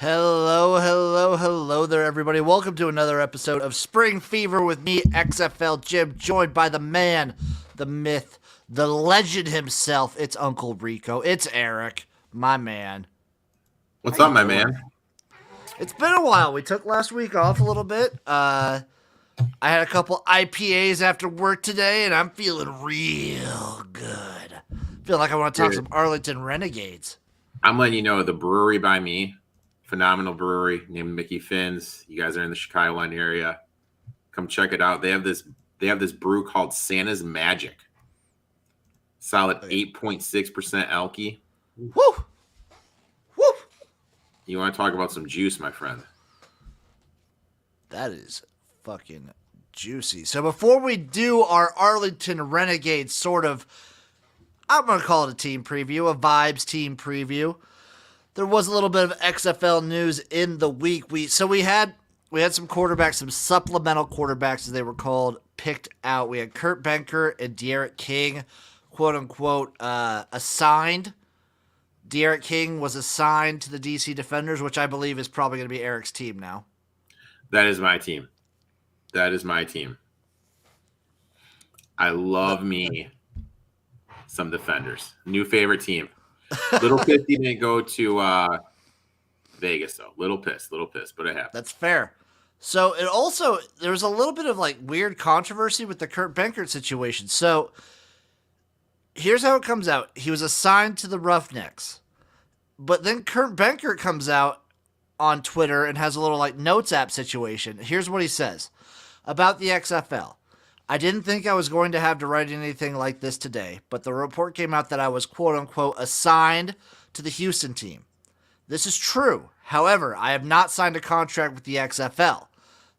Hello, hello, hello there, everybody. Welcome to another episode of Spring Fever with me, XFL Jim, joined by the man, the myth, the legend himself. It's Uncle Rico. It's Eric, my man. What's How up, you my doing? man? It's been a while. We took last week off a little bit. I had a couple IPAs after work today, and I'm feeling real good. Feel like I want to talk Dude, some Arlington Renegades. I'm letting you know the brewery by me, phenomenal brewery named Mickey Finn's. You guys are in the Chicagoland area. Come check it out. They have this brew called Santa's Magic. Solid 8.6% alky. Woo! Woo! You want to talk about some juice, my friend? That is fucking juicy. So before we do our Arlington Renegades sort of, I'm going to call it a team preview, a vibes team preview. There was a little bit of XFL news in the week. We had some quarterbacks, some supplemental quarterbacks as they were called, picked out. We had Kurt Benker and De'Aaron King, quote unquote, assigned. De'Aaron King was assigned to the DC Defenders, which I believe is probably going to be Eric's team now. That is my team. I love me some Defenders. New favorite team. Little pissed he didn't go to Vegas, though. Little pissed, but it happened. That's fair. So it also, there was a little bit of like weird controversy with the Kurt Benkert situation. So here's how it comes out. He was assigned to the Roughnecks. But then Kurt Benkert comes out on Twitter and has a little like notes app situation. Here's what he says about the XFL. I didn't think I was going to have to write anything like this today, but the report came out that I was quote unquote assigned to the Houston team. This is true. However, I have not signed a contract with the XFL.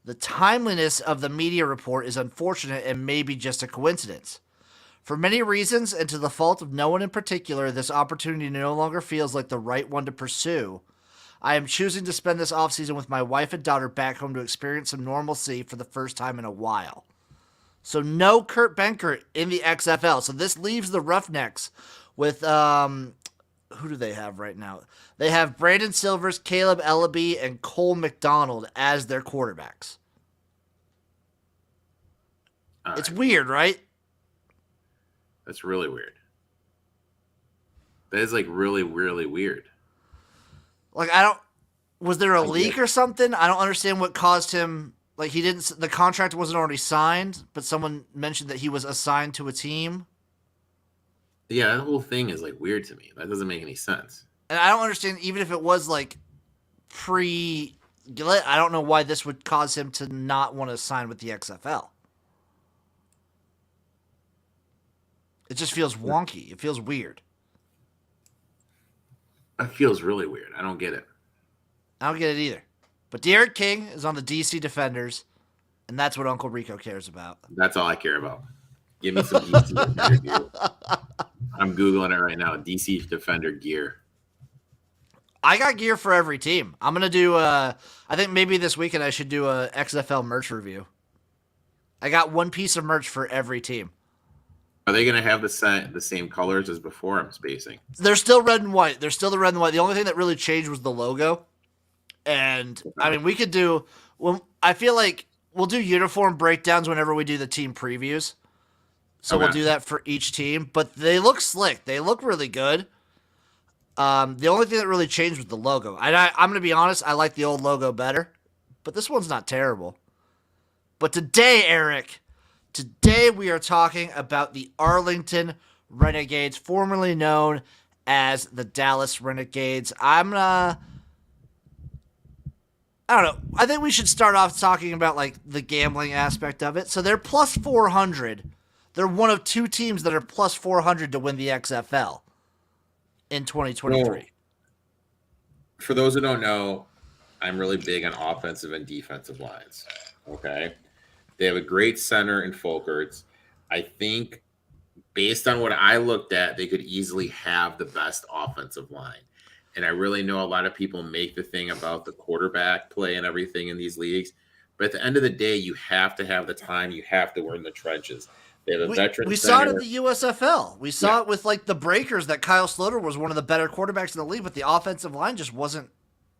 The timeliness of the media report is unfortunate and maybe just a coincidence. For many reasons, and to the fault of no one in particular, this opportunity no longer feels like the right one to pursue. I am choosing to spend this offseason with my wife and daughter back home to experience some normalcy for the first time in a while. So no Kurt Benkert in the XFL. So this leaves the Roughnecks with, who do they have right now? They have Brandon Silvers, Caleb Ellaby, and Cole McDonald as their quarterbacks. It's weird, right? That's really weird. That is like really, really weird. Like, was there a leak or something? I don't understand what caused him. Like, the contract wasn't already signed, but someone mentioned that he was assigned to a team. Yeah, that whole thing is like weird to me. That doesn't make any sense. And I don't understand, even if it was like I don't know why this would cause him to not want to sign with the XFL. It just feels wonky. It feels weird. That feels really weird. I don't get it. I don't get it either. But De'Aaron King is on the DC Defenders, and that's what Uncle Rico cares about. That's all I care about. Give me some DC Defender gear. I'm Googling it right now. DC Defender gear. I got gear for every team. I'm going to do, I think maybe this weekend I should do a XFL merch review. I got one piece of merch for every team. Are they going to have the same colors as before? I'm spacing. They're still red and white. They're still the red and white. The only thing that really changed was the logo. And, I mean, we could do, I feel like we'll do uniform breakdowns whenever we do the team previews. So We'll do that for each team. But they look slick. They look really good. The only thing that really changed was the logo. I'm going to be honest, I like the old logo better. But this one's not terrible. But today, Eric, we are talking about the Arlington Renegades, formerly known as the Dallas Renegades. I don't know. I think we should start off talking about like the gambling aspect of it. So they're plus 400. They're one of two teams that are plus 400 to win the XFL in 2023. Well, for those who don't know, I'm really big on offensive and defensive lines. Okay. They have a great center in Folkerts. I think based on what I looked at, they could easily have the best offensive line. And I really know a lot of people make the thing about the quarterback play and everything in these leagues. But at the end of the day, you have to have the time. You have to work in the trenches. They have a veteran. We saw it at the USFL. We saw it with like the Breakers that Kyle Sloter was one of the better quarterbacks in the league, but the offensive line just wasn't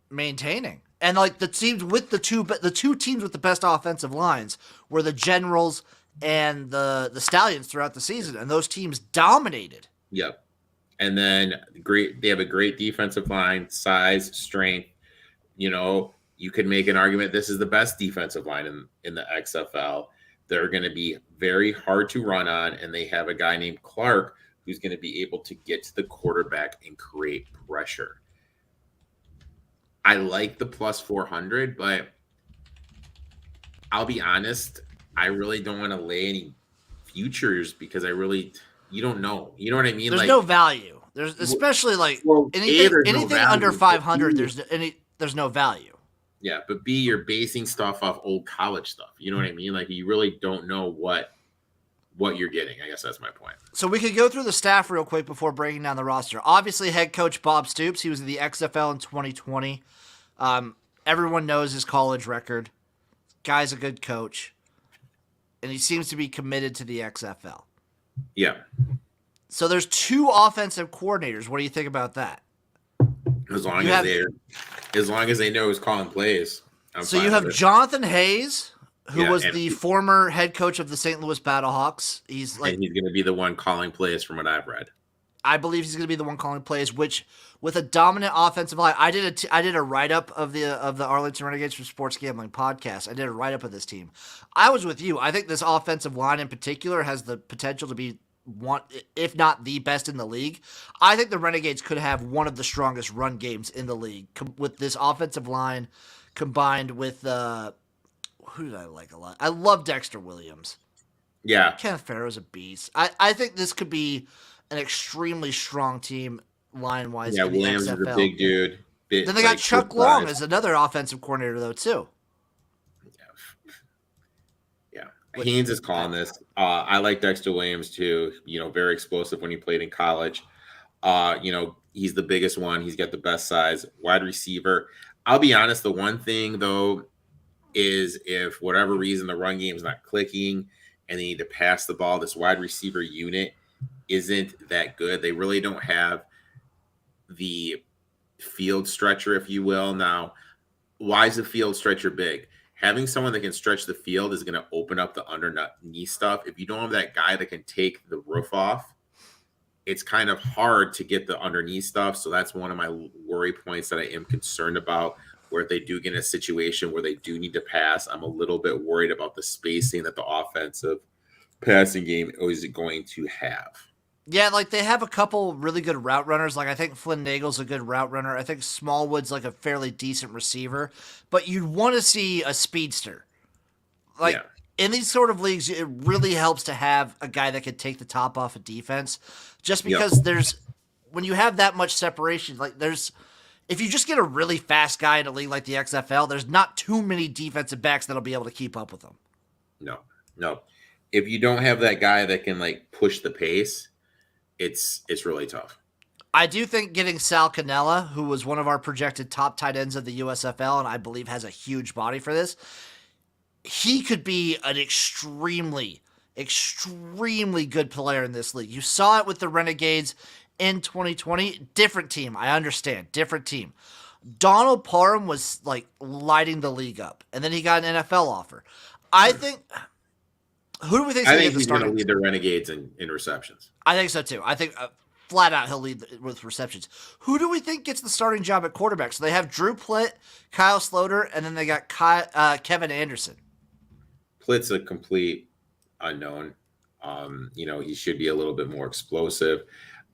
maintaining. And like the teams with the two teams with the best offensive lines were the Generals and the Stallions throughout the season, and those teams dominated. Yep. And then they have a great defensive line, size, strength. You could make an argument this is the best defensive line in the XFL. They're going to be very hard to run on, and they have a guy named Clark who's going to be able to get to the quarterback and create pressure. I like the plus 400, but I'll be honest, I really don't want to lay any futures because you don't know. You know what I mean? There's no value. There's especially like anything no under 500. There's no value. Yeah, but B, you're basing stuff off old college stuff. You know what I mean? Like you really don't know what you're getting. I guess that's my point. So we could go through the staff real quick before breaking down the roster. Obviously, head coach Bob Stoops. He was in the XFL in 2020. Everyone knows his college record. Guy's a good coach, and he seems to be committed to the XFL. Yeah. So there's 2 offensive coordinators. What do you think about that? As long as they know who's calling plays. So you have Jonathan Hayes, who was the former head coach of the St. Louis Battlehawks. He's going to be the one calling plays from what I've read. I believe he's going to be the one calling plays, which with a dominant offensive line. I did a write-up of the Arlington Renegades for Sports Gambling Podcast. I did a write-up of this team. I was with you. I think this offensive line in particular has the potential to be one, if not the best in the league. I think the Renegades could have one of the strongest run games in the league with this offensive line combined with who did I like a lot? I love Dexter Williams. Yeah. Kenneth Farrow's a beast. I think this could be an extremely strong team line-wise. Yeah, Williams is a big dude. Then they got Chuck Long as another offensive coordinator, though, too. Haynes is calling this. I like Dexter Williams too. Very explosive when he played in college. He's the biggest one. He's got the best size. Wide receiver. I'll be honest. The one thing though is if whatever reason the run game is not clicking and they need to pass the ball, this wide receiver unit isn't that good. They really don't have the field stretcher, if you will. Now, why is the field stretcher big? Having someone that can stretch the field is going to open up the underneath stuff. If you don't have that guy that can take the roof off, it's kind of hard to get the underneath stuff. So that's one of my worry points that I am concerned about, where if they do get in a situation where they do need to pass, I'm a little bit worried about the spacing that the offensive passing game is going to have. Yeah, like they have a couple really good route runners. Like I think Flynn Nagel's a good route runner. I think Smallwood's like a fairly decent receiver. But you'd want to see a speedster. Like in these sort of leagues, it really helps to have a guy that can take the top off a defense. Just because when you have that much separation, if you just get a really fast guy in a league like the XFL, there's not too many defensive backs that'll be able to keep up with them. No. If you don't have that guy that can push the pace, it's really tough. I do think getting Sal Cannella, who was one of our projected top tight ends of the USFL, and I believe has a huge body for this, he could be an extremely, extremely good player in this league. You saw it with the Renegades in 2020. Different team, I understand. Different team. Donald Parham was lighting the league up, and then he got an NFL offer. I think... Who do we think he's going to lead the Renegades in receptions? I think so too. I think flat out he'll lead with receptions. Who do we think gets the starting job at quarterback? So they have Drew Plitt, Kyle Sloter, and then they got Kevin Anderson. Plitt's a complete unknown. He should be a little bit more explosive.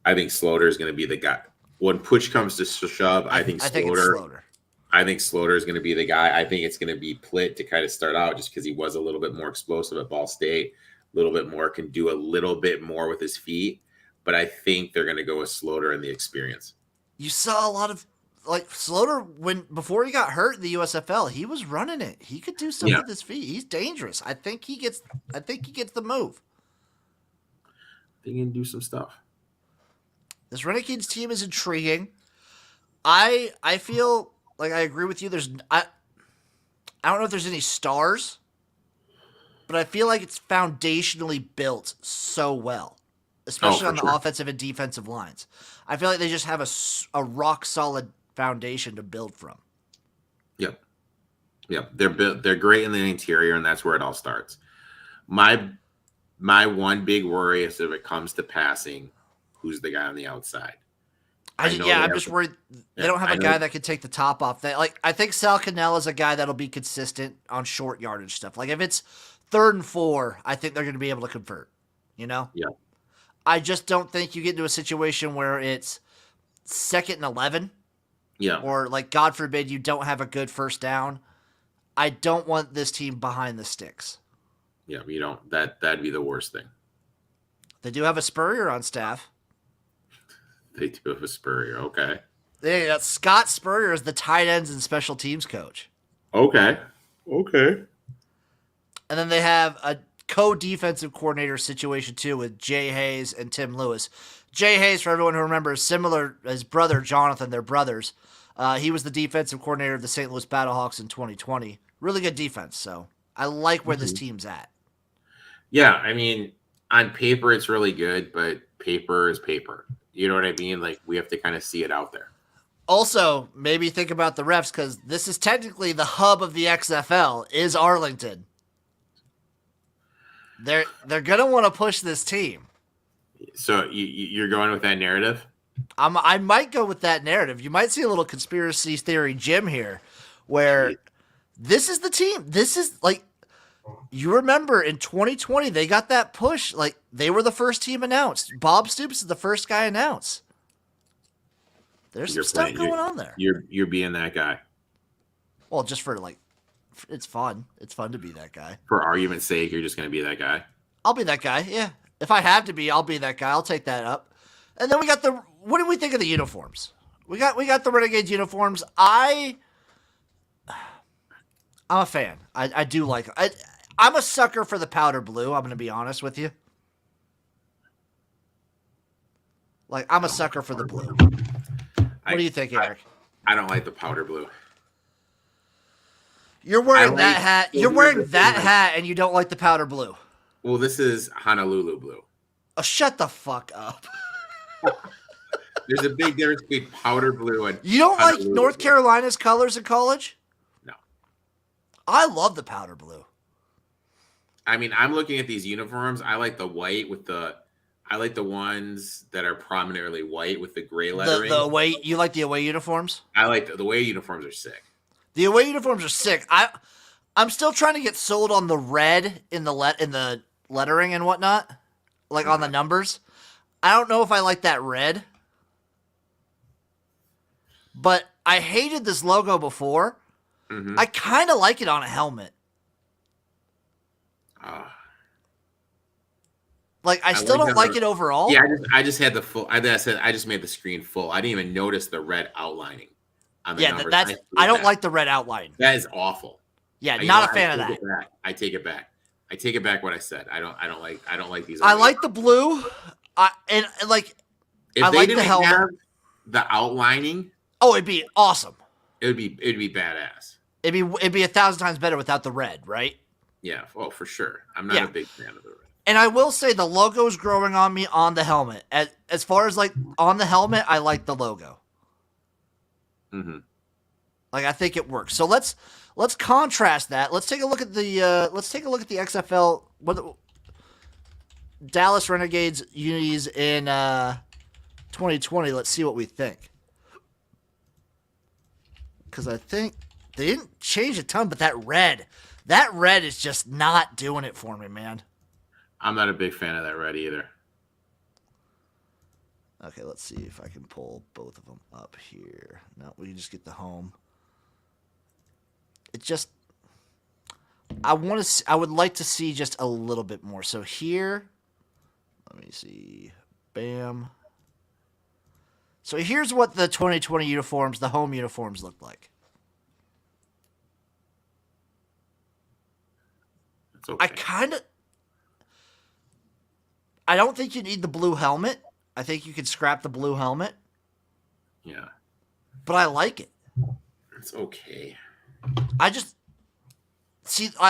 I think Sloter is going to be the guy. When push comes to shove, I think Sloter. I think Sloter is going to be the guy. I think it's going to be Plitt to kind of start out just because he was a little bit more explosive at Ball State, a little bit more, can do a little bit more with his feet. But I think they're going to go with Sloter and the experience. You saw a lot of Sloter before he got hurt in the USFL, he was running it. He could do something with his feet. He's dangerous. I think he gets the move. They can do some stuff. This Renegades team is intriguing. I feel like I agree with you. I don't know if there's any stars, but I feel like it's foundationally built so well, especially on the offensive and defensive lines. I feel like they just have a rock solid foundation to build from. Yep. Yep. They're great in the interior, and that's where it all starts. My my one big worry is if it comes to passing, who's the guy on the outside? I know they I'm have just worried they yeah, don't have I a guy know that can take the top off. I think Sal Cannell is a guy that'll be consistent on short yardage stuff. Like if it's 3rd and 4, I think they're going to be able to convert. You know, yeah. I just don't think you get into a situation where it's 2nd and 11, Yeah. or like God forbid you don't have a good first down. I don't want this team behind the sticks. Yeah, you don't that'd be the worst thing. They do have a Spurrier on staff. They do have a Spurrier. Okay. They got Scott Spurrier as the tight ends and special teams coach. Okay. Okay. And then they have a co-defensive coordinator situation too with Jay Hayes and Tim Lewis. Jay Hayes, for everyone who remembers, similar his brother Jonathan, they're brothers. He was the defensive coordinator of the St. Louis Battlehawks in 2020. Really good defense. So I like where this team's at. Yeah, I mean, on paper it's really good, but paper is paper. You know what I mean? Like we have to kind of see it out there. Also, maybe think about the refs because this is technically the hub of the XFL is Arlington. They're gonna want to push this team. So you're going with that narrative? I might go with that narrative. You might see a little conspiracy theory Jim here, where this is the team. This is like you remember in 2020 they got that push. Like they were the first team announced. Bob Stoops is the first guy announced. There's some stuff going on there. You're being that guy. Well, just for like, it's fun. It's fun to be that guy. For argument's sake, you're just going to be that guy. I'll be that guy. Yeah. If I have to be, I'll be that guy. I'll take that up. And then we got the. What do we think of the uniforms? We got the Renegades uniforms. I'm a fan. I do like. I'm a sucker for the powder blue. I'm going to be honest with you. Like I'm a sucker for the blue. What do you think, Eric? I don't like the powder blue. You're wearing that hat. You're wearing that hat, and you don't like the powder blue. Well, this is Honolulu blue. Oh, shut the fuck up. There's a big difference between powder blue and you don't like North Carolina's colors in college? No. I love the powder blue. I mean, I'm looking at these uniforms. I like the white with the. I like the ones that are prominently white with the gray lettering. The away, you like the away uniforms? I like the away uniforms are sick. The away uniforms are sick. I'm still trying to get sold on the red in the lettering and whatnot, like on the numbers. I don't know if I like that red, but I hated this logo before. Mm-hmm. I kind of like it on a helmet. Like I still don't like it overall. Yeah, I just had the full. I just made the screen full. I didn't even notice the red outlining on the numbers. I don't like the red outline. That is awful. Yeah, not a fan of that. I take it back. I take it back what I said. I don't like these. I like the blue. And like if I they like didn't the helmet. have the outlining. Oh, it'd be awesome. It'd be badass. It'd be 1,000 times better without the red, right? Yeah, oh for sure. I'm not a big fan of the red. And I will say the logo's growing on me on the helmet. As far as like on the helmet, I like the logo. Mm-hmm. Like I think it works. So let's contrast that. Let's take a look at the XFL. Dallas Renegades unis in 2020. Let's see what we think. Because I think they didn't change a ton, but that red is just not doing it for me, man. I'm not a big fan of that red either. Okay, let's see if I can pull both of them up here. No, we can just get the home. It just, I would like to see just a little bit more. So here, let me see, bam. So here's what the 2020 uniforms, the home uniforms look like. It's okay. I don't think you need the blue helmet. I think you can scrap the blue helmet. Yeah. But I like it. It's okay. I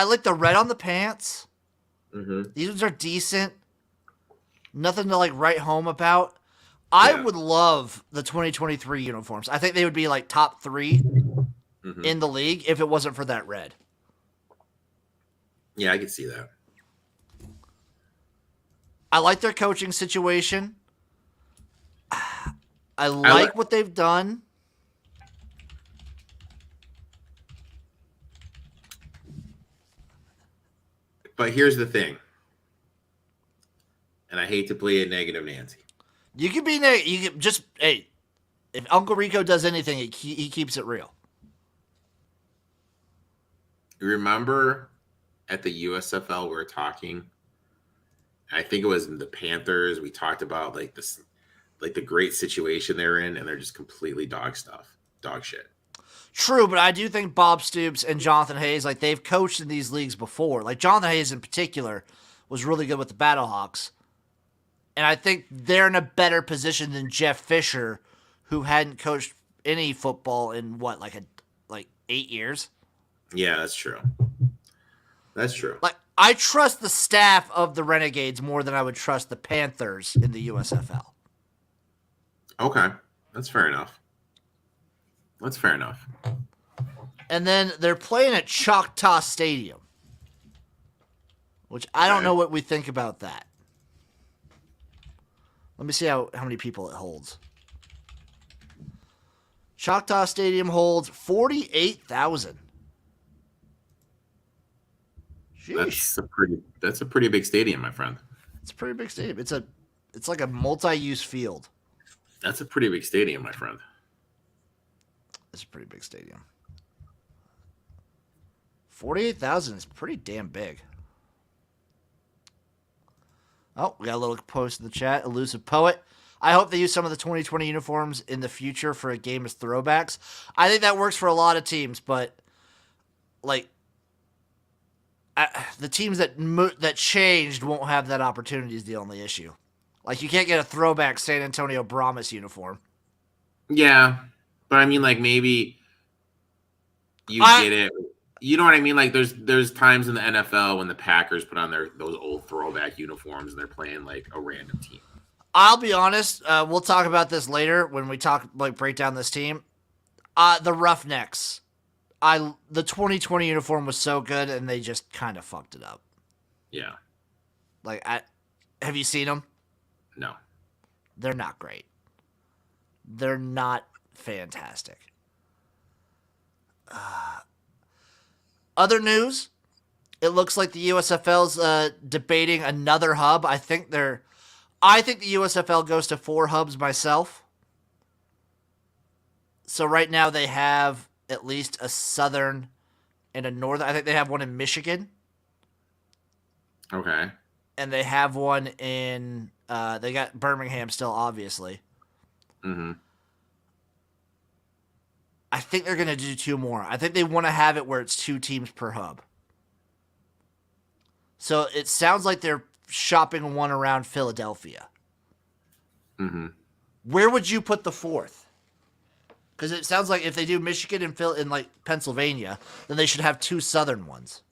like the red on the pants. Mm-hmm. These ones are decent. Nothing to like write home about. I would love the 2023 uniforms. I think they would be like top 3. Mm-hmm. in the league if it wasn't for that red. Yeah, I can see that. I like their coaching situation. I I like what they've done. But here's the thing, and I hate to play a negative Nancy. You can be you can just hey, if Uncle Rico does anything, he keeps it real. Remember at the USFL we were talking, I think it was the Panthers, we talked about like this, like the great situation they're in, and they're just completely dog shit. True, but I do think Bob Stoops and Jonathan Hayes, like they've coached in these leagues before. Like Jonathan Hayes in particular was really good with the Battlehawks. And I think they're in a better position than Jeff Fisher, who hadn't coached any football in what, like 8 years? Yeah, that's true. That's true. Like I trust the staff of the Renegades more than I would trust the Panthers in the USFL. Okay. That's fair enough. That's fair enough. And then they're playing at Choctaw Stadium, which I don't know what we think about that. Let me see how many people it holds. Choctaw Stadium holds 48,000. That's a pretty big stadium, my friend. It's a pretty big stadium. It's like a multi-use field. That's a pretty big stadium, my friend. It's a pretty big stadium. 48,000 is pretty damn big. Oh, we got a little post in the chat. Elusive Poet. I hope they use some of the 2020 uniforms in the future for a game as throwbacks. I think that works for a lot of teams, but like the teams that changed won't have that opportunity is the only issue. Like you can't get a throwback San Antonio Brahmas uniform. Yeah, but I mean, like maybe get it. You know what I mean? Like there's times in the NFL when the Packers put on those old throwback uniforms and they're playing like a random team. I'll be honest. We'll talk about this later when we break down this team. The Roughnecks. The 2020 uniform was so good and they just kind of fucked it up. Yeah. Like, have you seen them? No. They're not great. They're not fantastic. Other news, it looks like the USFL's debating another hub. I think the USFL goes to 4 hubs myself. So right now they have at least a southern and a northern. I think they have one in Michigan. Okay. And they have one in they got Birmingham still, obviously. Mm-hmm. I think they're going to do 2 more. I think they want to have it where it's 2 teams per hub. So it sounds like they're shopping one around Philadelphia. Mm-hmm. Where would you put the 4th? Because it sounds like if they do Michigan and in like Pennsylvania, then they should have 2 southern ones.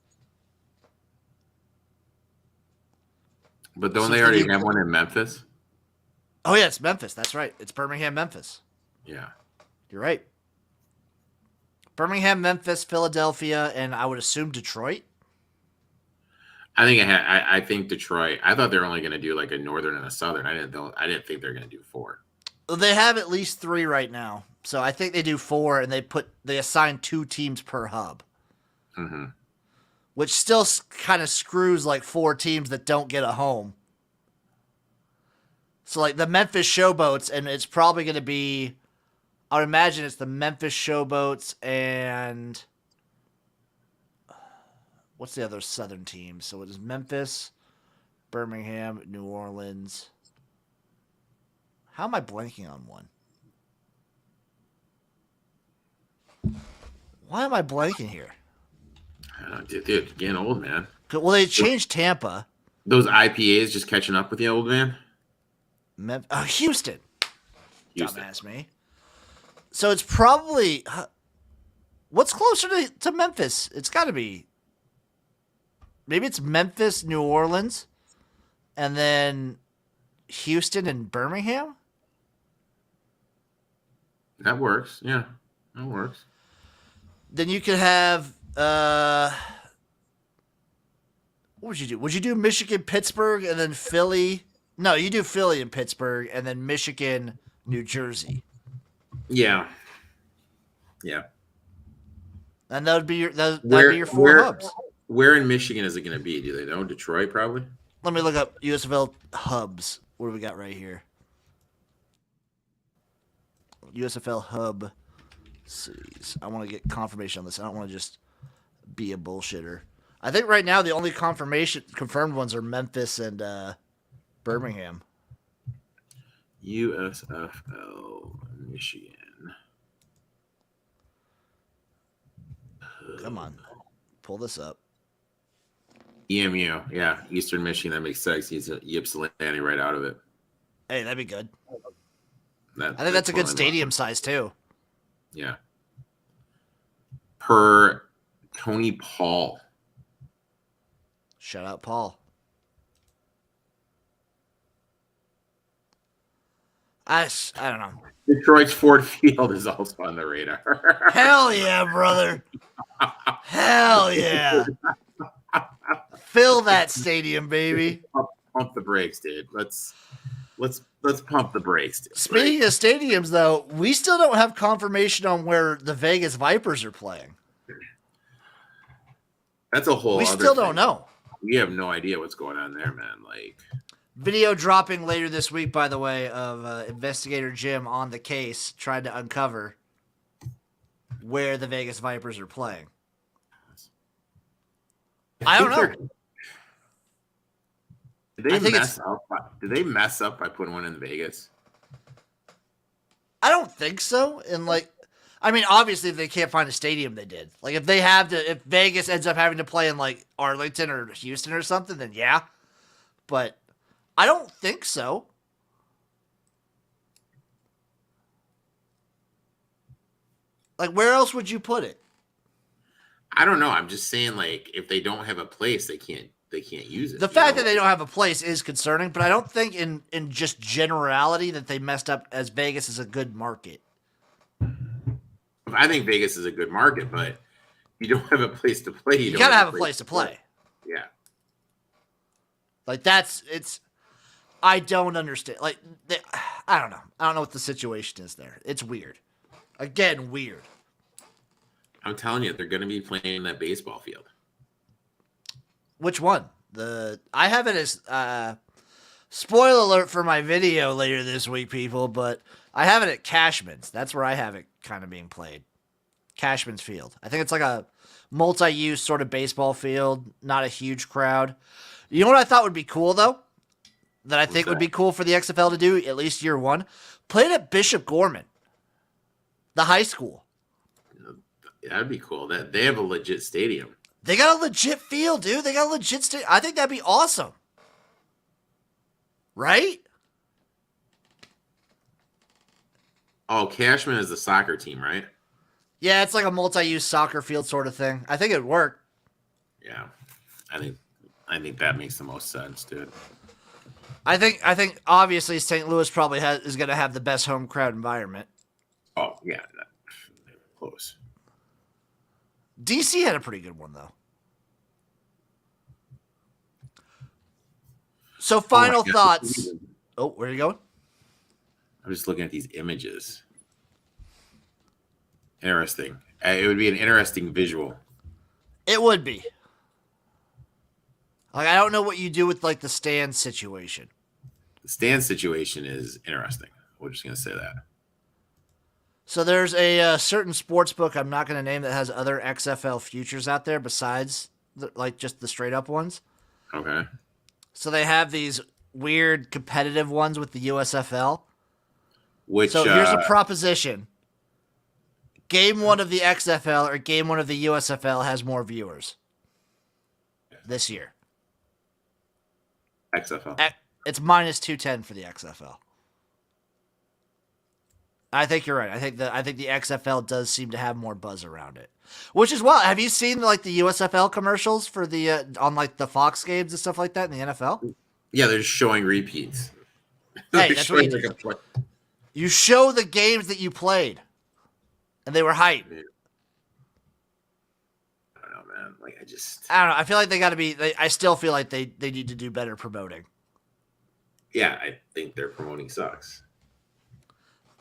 But don't they already have one in Memphis? Oh yeah, it's Memphis. That's right. It's Birmingham, Memphis. Yeah. You're right. Birmingham, Memphis, Philadelphia, and I would assume Detroit. I think Detroit. I thought they were only going to do like a northern and a southern. I didn't think they're going to do 4. They have at least 3 right now, so I think they do 4, and they assign 2 teams per hub. Mm-hmm. Which still kind of screws like 4 teams that don't get a home. So like the Memphis Showboats, and it's probably going to be, I would imagine it's the Memphis Showboats and what's the other southern team? So it is Memphis, Birmingham, New Orleans. How am I blanking on one? Why am I blanking here? Dude, getting old, man. Well, they changed Tampa. Those IPAs just catching up with you, old man? Houston. Dumbass me. So it's probably... what's closer to Memphis? It's got to be... Maybe it's Memphis, New Orleans, and then Houston and Birmingham? That works. Yeah, that works. Then you could have what would you do? Would you do Michigan, Pittsburgh, and then Philly? No, you do Philly and Pittsburgh, and then Michigan, New Jersey. Yeah. Yeah. And that would be that'd be your four hubs. Where in Michigan is it going to be? Do they know? Detroit, probably. Let me look up USFL hubs. What do we got right here? USFL hub cities. I want to get confirmation on this. I don't want to just be a bullshitter. I think right now the only confirmed ones are Memphis and Birmingham. USFL Michigan. Come on, pull this up. EMU, yeah, Eastern Michigan. That makes sense. He's Ypsilanti right out of it. Hey, that'd be good. I think that's a good stadium size too. Yeah. Per Tony Paul. Shout out Paul. I don't know. Detroit's Ford Field is also on the radar. Hell yeah, brother. Hell yeah. Fill that stadium, baby. Pump the brakes, dude. Let's pump the brakes. Dude. Speaking of stadiums, though, we still don't have confirmation on where the Vegas Vipers are playing. That's a whole. We still don't know. We have no idea what's going on there, man. Like, video dropping later this week, by the way, of investigator Jim on the case trying to uncover where the Vegas Vipers are playing. I don't know. Did they mess up by putting one in Vegas? I don't think so. And I mean, obviously, if they can't find a stadium, they did. Like, if Vegas ends up having to play in Arlington or Houston or something, then yeah. But I don't think so. Like, where else would you put it? I don't know. I'm just saying, if they don't have a place, they can't use it. The fact that they don't have a place is concerning, but I don't think in just generality that they messed up, as Vegas is a good market. I think Vegas is a good market, but you don't have a place to play. You gotta have a place to play. Yeah. I don't understand. I don't know. I don't know what the situation is there. It's weird. Again, weird. I'm telling you, they're going to be playing that baseball field. Which one? I have it as spoiler alert for my video later this week, people. But I have it at Cashman's. That's where I have it kind of being played. Cashman's Field. I think it's like a multi-use sort of baseball field. Not a huge crowd. You know what I thought would be cool though? That I think would be cool for the XFL to do at least year one. Play it at Bishop Gorman, the high school. That'd be cool. That they have a legit stadium. They got a legit field, dude. They got a legit stadium. I think that'd be awesome. Right? Oh, Cashman is the soccer team, right? Yeah, it's like a multi-use soccer field sort of thing. I think it'd work. Yeah. I think that makes the most sense, dude. I think obviously St. Louis probably is going to have the best home crowd environment. Oh, yeah. Close. DC had a pretty good one, though. So, final thoughts. Oh, where are you going? I'm just looking at these images. Interesting. It would be an interesting visual. It would be. I don't know what you do with, the stand situation. The stand situation is interesting. We're just going to say that. So there's a certain sports book I'm not going to name that has other XFL futures out there besides just the straight up ones. Okay. So they have these weird competitive ones with the USFL. So here's a proposition. Game 1 of the XFL or Game 1 of the USFL has more viewers this year. XFL. It's minus 210 for the XFL. I think you're right. I think the XFL does seem to have more buzz around it, which is wild. Have you seen the USFL commercials for the on the Fox games and stuff like that in the NFL? Yeah, they're just showing repeats. Hey, that's what you do. You show the games that you played, and they were hype. man. Like I don't know. I feel like they got to be. I still feel like they need to do better promoting. Yeah, I think their promoting sucks.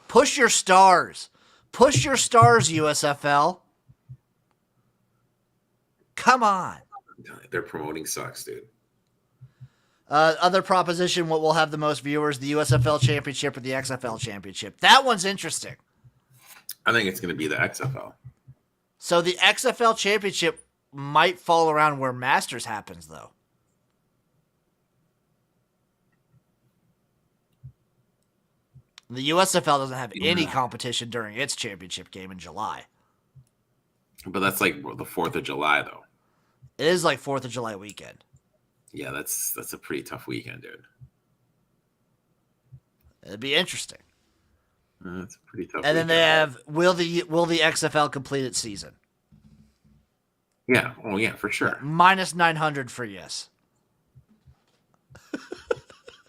Push your stars. Push your stars, USFL. Come on. Their promoting sucks, dude. Other proposition, what will have the most viewers, the USFL Championship or the XFL Championship? That one's interesting. I think it's going to be the XFL. So the XFL Championship might fall around where Masters happens, though. The USFL doesn't have any competition during its championship game in July. But that's like the 4th of July, though. It is like 4th of July weekend. Yeah, that's a pretty tough weekend, dude. It'd be interesting. That's a pretty tough. And then they have will the XFL complete its season? Yeah. Oh yeah, for sure. Minus 900 for yes.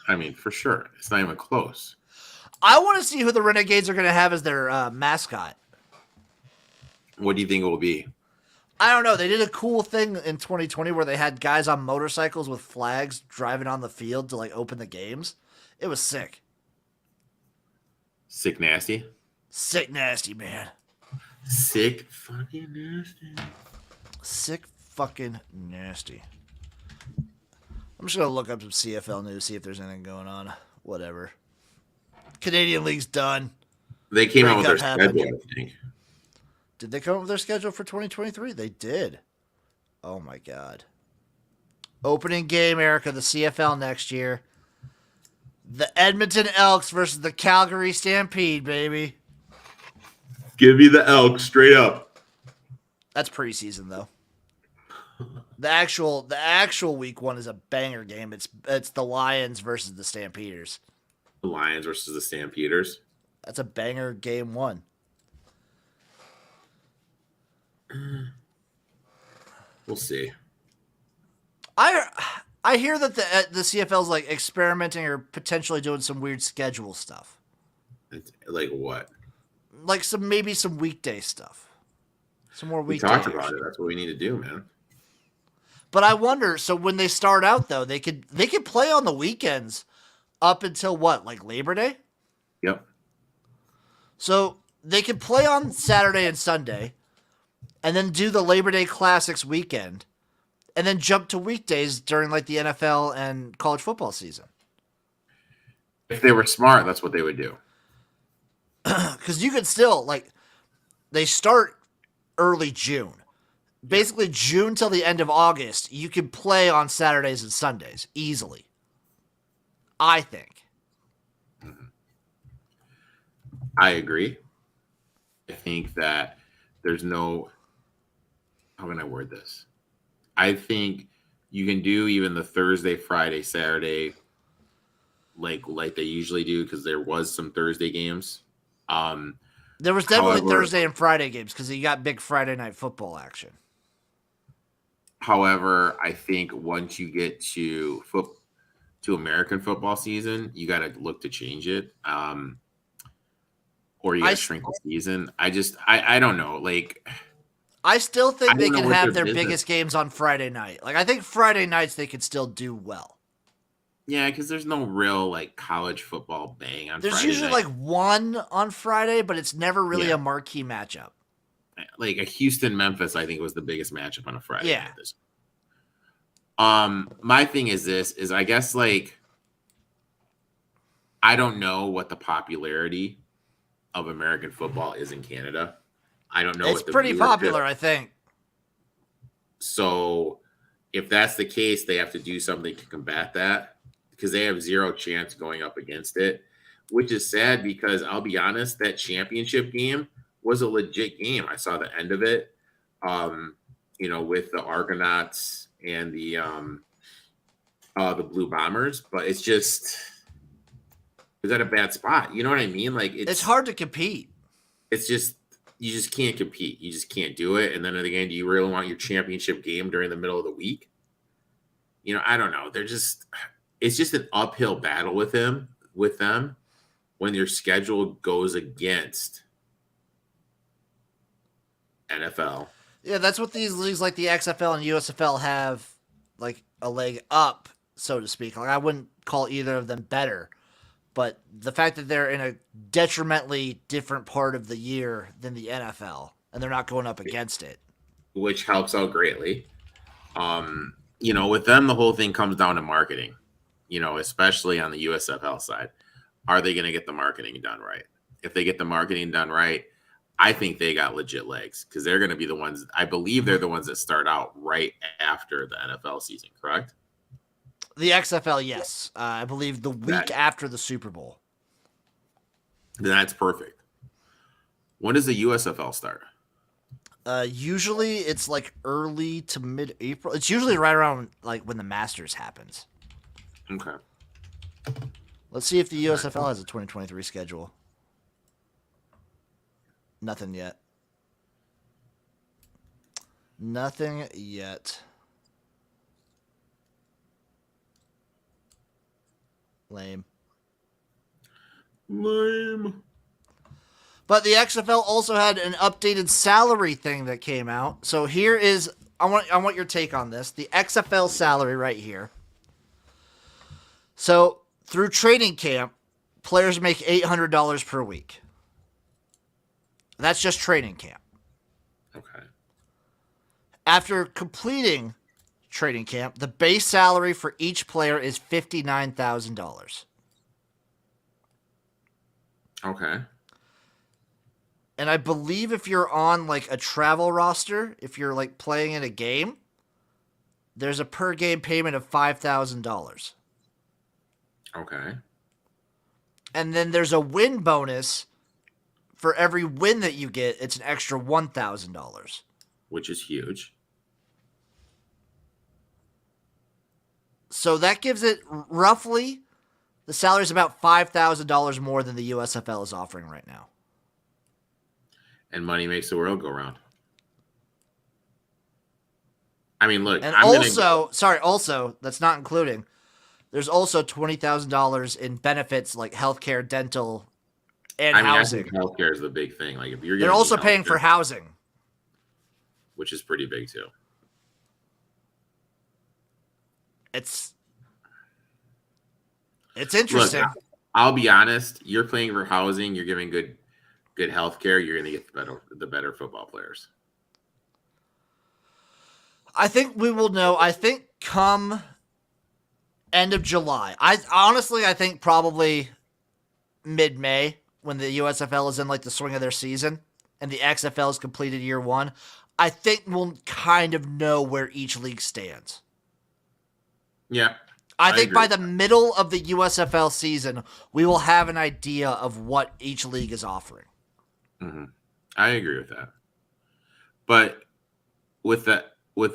I mean, for sure. It's not even close. I want to see who the Renegades are going to have as their mascot. What do you think it will be? I don't know. They did a cool thing in 2020 where they had guys on motorcycles with flags driving on the field to like open the games. It was sick. Sick nasty? Sick nasty, man. Sick fucking nasty. Sick fucking nasty. I'm just going to look up some CFL news, see if there's anything going on. Whatever. Canadian League's done. They came out with their schedule, I think. Did they come up with their schedule for 2023? They did. Oh, my God. Opening game, Erica, the CFL next year. The Edmonton Elks versus the Calgary Stampede, baby. Give me the Elks straight up. That's preseason, though. The actual week one is a banger game. It's the Lions versus the Stampeders. The Lions versus the Stampeders. That's a banger game one. We'll see. I hear that the CFL's like experimenting or potentially doing some weird schedule stuff. Like what? Like maybe some weekday stuff. Some more weekday. We talked about it. That's what we need to do, man. But I wonder. So when they start out, though, they could play on the weekends up until what, like Labor Day? Yep. So they could play on Saturday and Sunday, and then do the Labor Day Classics weekend, and then jump to weekdays during like the NFL and college football season. If they were smart, that's what they would do. Because you could still, like, they start early June. Basically, June till the end of August, you can play on Saturdays and Sundays easily. I think. I agree. I think that there's no... How can I word this? I think you can do even the Thursday, Friday, Saturday, like they usually do, because there was some Thursday games. There was definitely Thursday and Friday games because you got big Friday night football action. However, I think once you get to American football season, you got to look to change it, or you got to shrink the season. I don't know. Like, I still think they can have their biggest games on Friday night. Like, I think Friday nights they could still do well. Yeah, because there's no real like college football bang on Friday. There's usually like one on Friday, but it's never really a marquee matchup. Like a Houston-Memphis, I think was the biggest matchup on a Friday. Yeah. My thing is I guess like I don't know what the popularity of American football is in Canada. I don't know. It's pretty popular, I think. So if that's the case, they have to do something to combat that, because they have zero chance going up against it, which is sad because I'll be honest, that championship game was a legit game. I saw the end of it, with the Argonauts and the Blue Bombers, but it's at a bad spot. You know what I mean? Like it's hard to compete. It's just, you just can't compete. You just can't do it. And then again, do you really want your championship game during the middle of the week? I don't know. It's just an uphill battle with them when your schedule goes against NFL. Yeah, that's what these leagues like the XFL and USFL have, like a leg up, so to speak. Like I wouldn't call either of them better, but the fact that they're in a detrimentally different part of the year than the NFL and they're not going up against it. which helps out greatly. With them, the whole thing comes down to marketing. Especially on the USFL side, are they going to get the marketing done right? If they get the marketing done right, I think they got legit legs because they're going to be the ones. I believe they're the ones that start out right after the NFL season. Correct? The XFL, yes, I believe the week after the Super Bowl. That's perfect. When does the USFL start? Usually it's like early to mid-April. It's usually right around like when the Masters happens. Okay. Let's see if the USFL has a 2023 schedule. Nothing yet. Nothing yet. Lame. But the XFL also had an updated salary thing that came out. So here is I want your take on this. The XFL salary right here. So through training camp, players make $800 per week. That's just training camp. Okay. After completing training camp, the base salary for each player is $59,000. Okay. And I believe if you're on like a travel roster, if you're like playing in a game, there's a per game payment of $5,000. Okay. And then there's a win bonus. For every win that you get, it's an extra $1,000. Which is huge. So that gives it roughly, the salary is about $5,000 more than the USFL is offering right now. And money makes the world go round. I mean, look. And also, that's not including, there's also $20,000 in benefits like healthcare, dental, and housing. I think healthcare is the big thing. Like if you're They're also paying for housing, which is pretty big too. It's interesting. Look, I'll be honest. You're paying for housing. You're giving good healthcare. You're going to get the better football players. I think we will know. I think come end of July. I think probably mid-May when the USFL is in like the swing of their season and the XFL is completed year one. I think we'll kind of know where each league stands. Yeah. I think by the middle of the USFL season, we will have an idea of what each league is offering. Mm-hmm. I agree with that. But with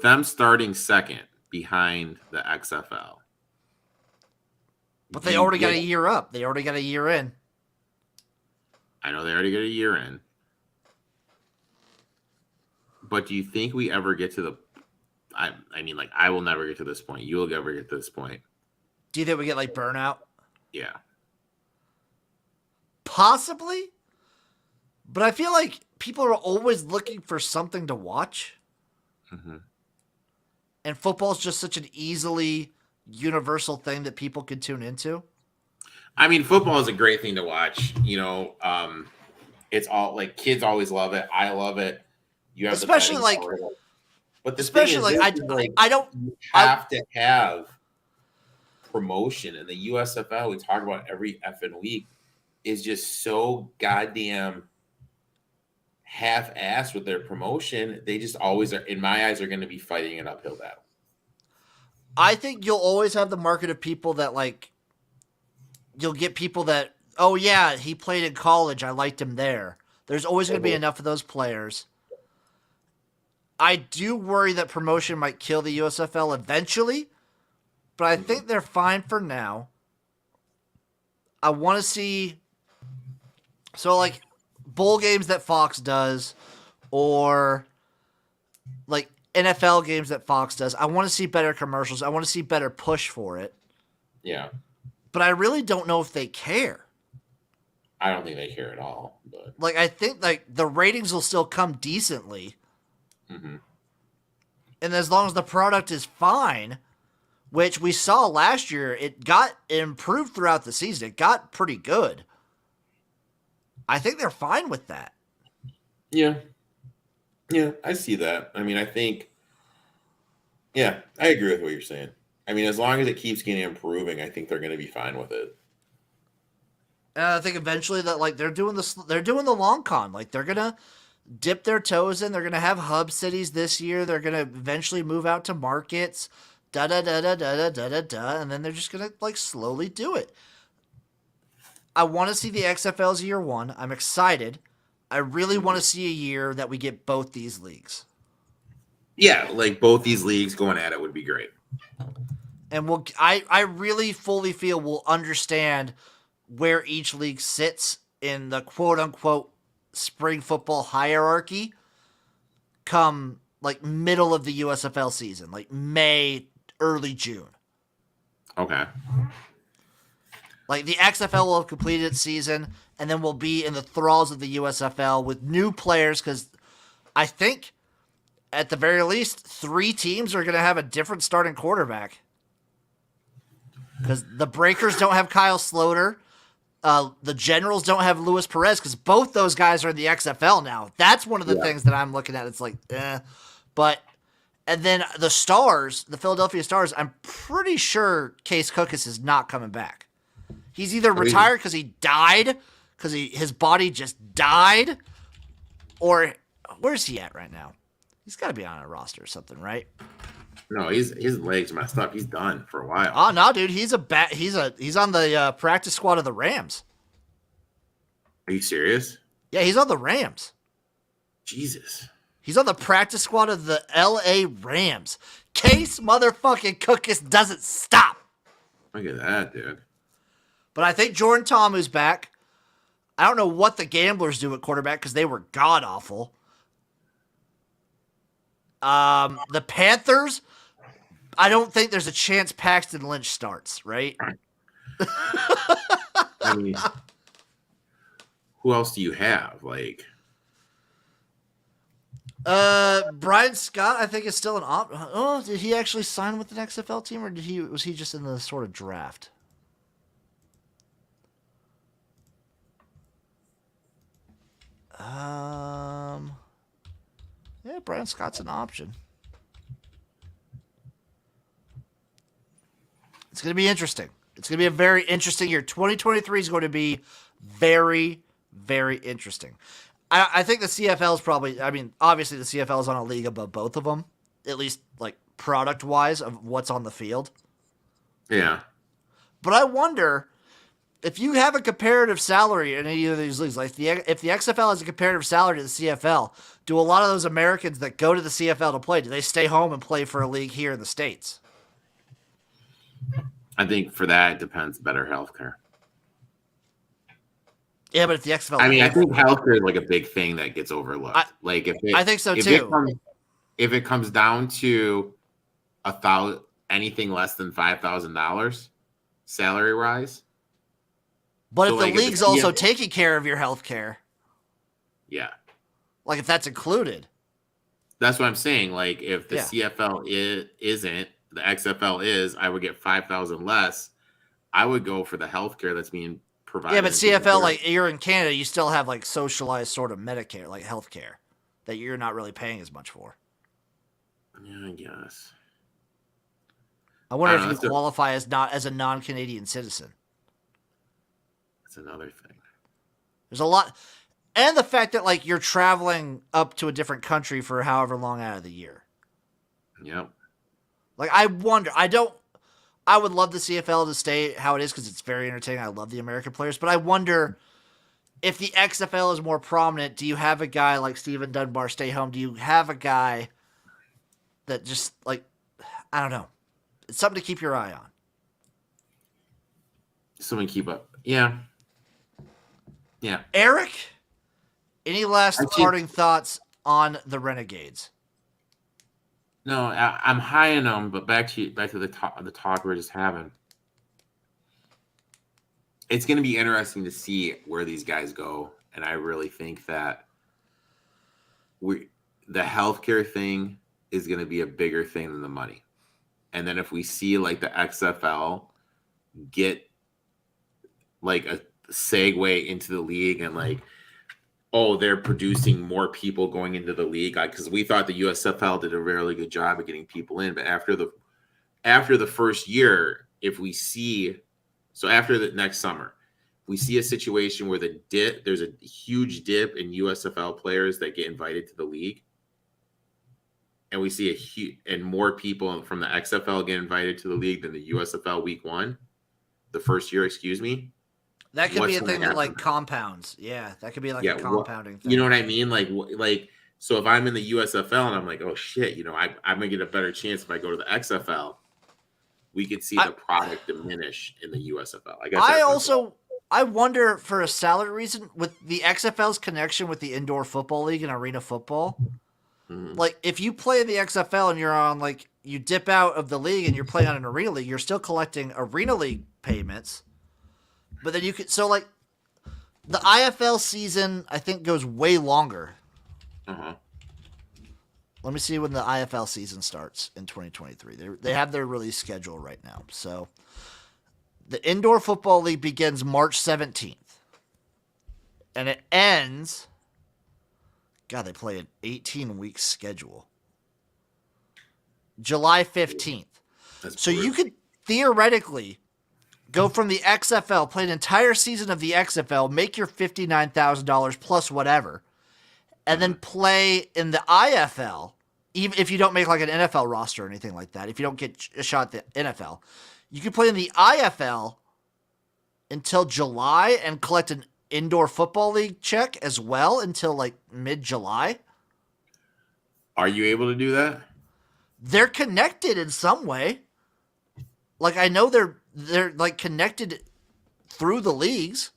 them starting second behind the XFL. But they already got a year up. They already got a year in. I know they already got a year in. But do you think we ever get to the I will never get to this point. You will never get to this point. Do you think we get like burnout? Yeah. Possibly. But I feel like people are always looking for something to watch. Mm-hmm. And football's just such an easily universal thing that people can tune into. I mean, football is a great thing to watch. It's all like kids always love it. I love it. You have especially like, but the especially thing is, I don't have to have promotion, and the USFL we talk about every effing week is just so goddamn half-assed with their promotion. They just always are, in my eyes, are going to be fighting an uphill battle. I think you'll always have the market of people that like. You'll get people that, oh yeah, he played in college. I liked him there. There's always going to be enough of those players. I do worry that promotion might kill the USFL eventually, but I think they're fine for now. I want to see, so like bowl games that Fox does, or like NFL games that Fox does. I want to see better commercials. I want to see better push for it. Yeah. But I really don't know if they care. I don't think they care at all. But like I think like the ratings will still come decently. Mm-hmm. And as long as the product is fine, which we saw last year, it got improved throughout the season. It got pretty good. I think they're fine with that. Yeah. Yeah, I see that. I mean, I think, yeah, I agree with what you're saying. I mean, as long as it keeps getting improving, I think they're going to be fine with it. And I think eventually that like they're doing the long con. Like they're gonna dip their toes in. They're gonna have hub cities this year. They're gonna eventually move out to markets. Da da da da da da da da da, and then they're just gonna like slowly do it. I want to see the XFL's year one. I'm excited. I really want to see a year that we get both these leagues. Yeah, like both these leagues going at it would be great. And I really fully feel we'll understand where each league sits in the quote unquote spring football hierarchy come like middle of the USFL season, like May, early June. Okay. Like the XFL will have completed its season, and then we'll be in the thralls of the USFL with new players because I think at the very least 3 teams are going to have a different starting quarterback. Because the Breakers don't have Kyle Sloter. The Generals don't have Luis Perez because both those guys are in the XFL now. That's one of the things that I'm looking at. It's like, But, and then the Stars, the Philadelphia Stars, I'm pretty sure Case Cookus is not coming back. He's either retired because he died, because his body just died, or where's he at right now? He's got to be on a roster or something, right? No, his legs messed up. He's done for a while. Oh no, dude, he's on the practice squad of the Rams. Are you serious? Yeah, he's on the Rams. Jesus. He's on the practice squad of the LA Rams. Case motherfucking Cookus doesn't stop. Look at that, dude. But I think Jordan Ta'amu's back. I don't know what the Gamblers do at quarterback because they were god awful. The Panthers, I don't think there's a chance Paxton Lynch starts, right? I mean, who else do you have? Like, Brian Scott, I think is still an Oh, did he actually sign with an XFL team, or was he just in the sort of draft? Yeah, Brian Scott's an option. It's going to be interesting. It's going to be a very interesting year. 2023 is going to be very, very interesting. I think the CFL is probably, I mean, obviously the CFL is on a league above both of them, at least like product-wise of what's on the field. yeah. But I wonder if you have a comparative salary in any of these leagues, like if the XFL has a comparative salary to the CFL, do a lot of those Americans that go to the CFL to play, do they stay home and play for a league here in the States? I think for that, it depends. Better healthcare. Yeah, but if the XFL, I mean, I think healthcare is like a big thing that gets overlooked. I think so too. If it comes down to anything less than $5,000 salary rise. But if the league's also taking care of your health care. Yeah. Like if that's included. That's what I'm saying. Like if the CFL isn't, the XFL is, I would get $5,000 less. I would go for the health care that's being provided. Yeah, but CFL, like you're in Canada, you still have like socialized sort of Medicare, like health care, that you're not really paying as much for. Yeah, I guess. I wonder if you qualify as a non-Canadian citizen. That's another thing. There's a lot, and the fact that like you're traveling up to a different country for however long out of the year. Yep. Like I wonder, I would love the CFL to stay how it is because it's very entertaining. I love the American players, but I wonder if the XFL is more prominent. Do you have a guy like Steven Dunbar stay home? Do you have a guy that just like, I don't know. It's something to keep your eye on. Someone keep up. Yeah. Yeah. Eric, any last parting thoughts on the Renegades? No, I'm high on them, but back to the talk we're just having. It's going to be interesting to see where these guys go, and I really think that the healthcare thing is going to be a bigger thing than the money. And then if we see like the XFL get like a segue into the league and like, oh, they're producing more people going into the league, because we thought the USFL did a really good job of getting people in, but after the first year, if we see, so after the next summer, we see a situation where there's a huge dip in USFL players that get invited to the league, and we see and more people from the XFL get invited to the league than the USFL week 1, the first year, excuse me. That could be a thing that like compounds. Yeah, that could be like a compounding thing. You know what I mean? Like, so if I'm in the USFL and I'm like, oh shit, I'm gonna get a better chance if I go to the XFL. We could see the product diminish in the USFL. I guess. I wonder, for a salary reason, with the XFL's connection with the indoor football league and arena football, like if you play in the XFL and you're on like you dip out of the league and you're playing on an arena league, you're still collecting arena league payments. But then you could, so like the IFL season, I think, goes way longer. Let me see when the IFL season starts in 2023. They have their release schedule right now. So the Indoor Football League begins March 17th. And it ends, God, they play an 18-week schedule, July 15th. So you could theoretically go from the XFL, play an entire season of the XFL, make your $59,000 plus whatever, and then play in the IFL, even if you don't make like an NFL roster or anything like that. If you don't get a shot at the NFL, you can play in the IFL until July and collect an Indoor Football League check as well until like mid-July. Are you able to do that? They're connected in some way. Like I know they're like connected through the leagues.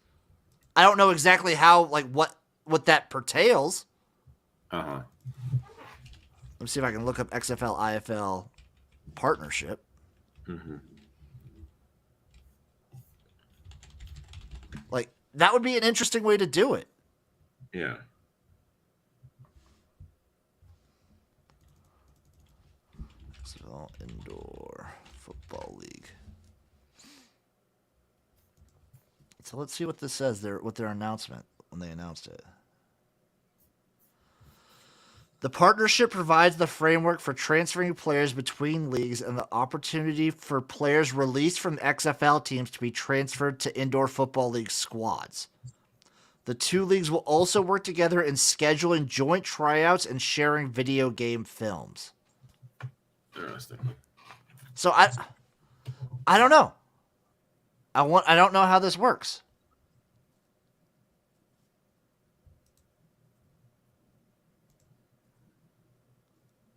I don't know exactly how, like what that pertains. Let me see if I can look up XFL IFL partnership. Like that would be an interesting way to do it. Yeah. XFL Indoor Football League. So let's see what this says. What their announcement when they announced it. The partnership provides the framework for transferring players between leagues and the opportunity for players released from XFL teams to be transferred to Indoor Football League squads. The two leagues will also work together in scheduling joint tryouts and sharing video game films. Interesting. So I don't know. I don't know how this works.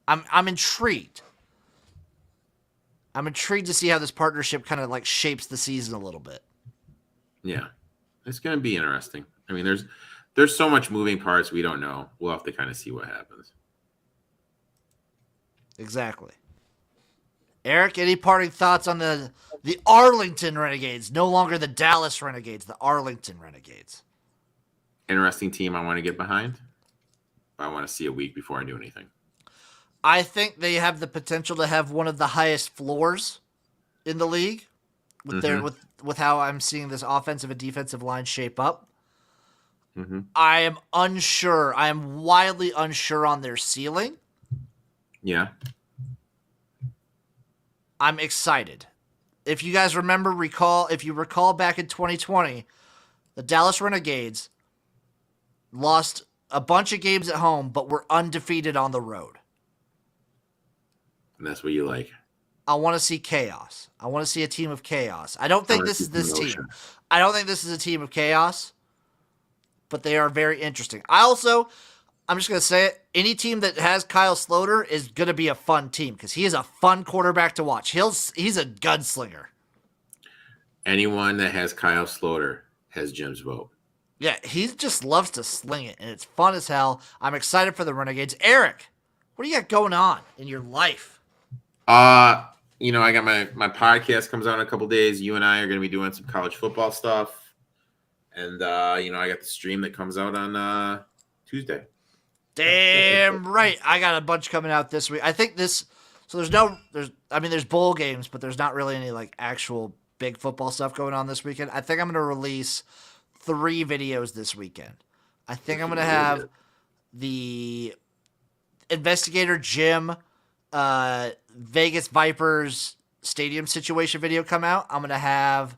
I'm intrigued. I'm intrigued to see how this partnership kind of like shapes the season a little bit. Yeah. It's going to be interesting. I mean, there's so much moving parts we don't know. We'll have to kind of see what happens. Exactly. Eric, any parting thoughts on the Arlington Renegades? No longer the Dallas Renegades, the Arlington Renegades. Interesting team I want to get behind. But I want to see a week before I do anything. I think they have the potential to have one of the highest floors in the league with their with how I'm seeing this offensive and defensive line shape up. I am unsure. I am wildly unsure on their ceiling. Yeah. I'm excited. If you guys if you recall back in 2020, the Dallas Renegades lost a bunch of games at home, but were undefeated on the road. And that's what you like. I want to see chaos. I want to see a team of chaos. I don't think this is this team. I don't think this is a team of chaos, but they are very interesting. I'm just going to say it, any team that has Kyle Sloter is going to be a fun team because he is a fun quarterback to watch. He's a gunslinger. Anyone that has Kyle Sloter has Jim's vote. Yeah, he just loves to sling it, and it's fun as hell. I'm excited for the Renegades. Eric, what do you got going on in your life? I got my podcast comes out in a couple days. You and I are going to be doing some college football stuff. And, I got the stream that comes out on Tuesday. Damn right. I got a bunch coming out this week. I think this. So there's bowl games, but there's not really any like actual big football stuff going on this weekend. I think I'm gonna release 3 videos this weekend. I think I'm gonna have the Investigator Jim Vegas Vipers stadium situation video come out. I'm gonna have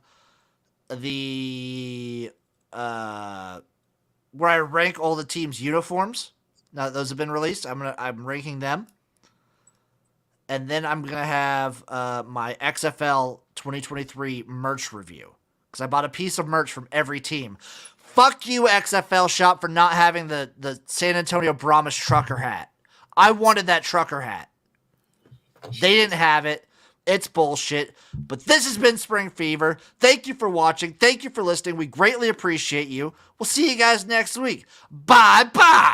the where I rank all the teams' uniforms. Now that those have been released, I'm ranking them. And then I'm gonna have my XFL 2023 merch review because I bought a piece of merch from every team. Fuck you, XFL shop, for not having the San Antonio Brahmas trucker hat. I wanted that trucker hat. They didn't have it. It's bullshit. But this has been Spring Fever. Thank you for watching. Thank you for listening. We greatly appreciate you. We'll see you guys next week. Bye-bye.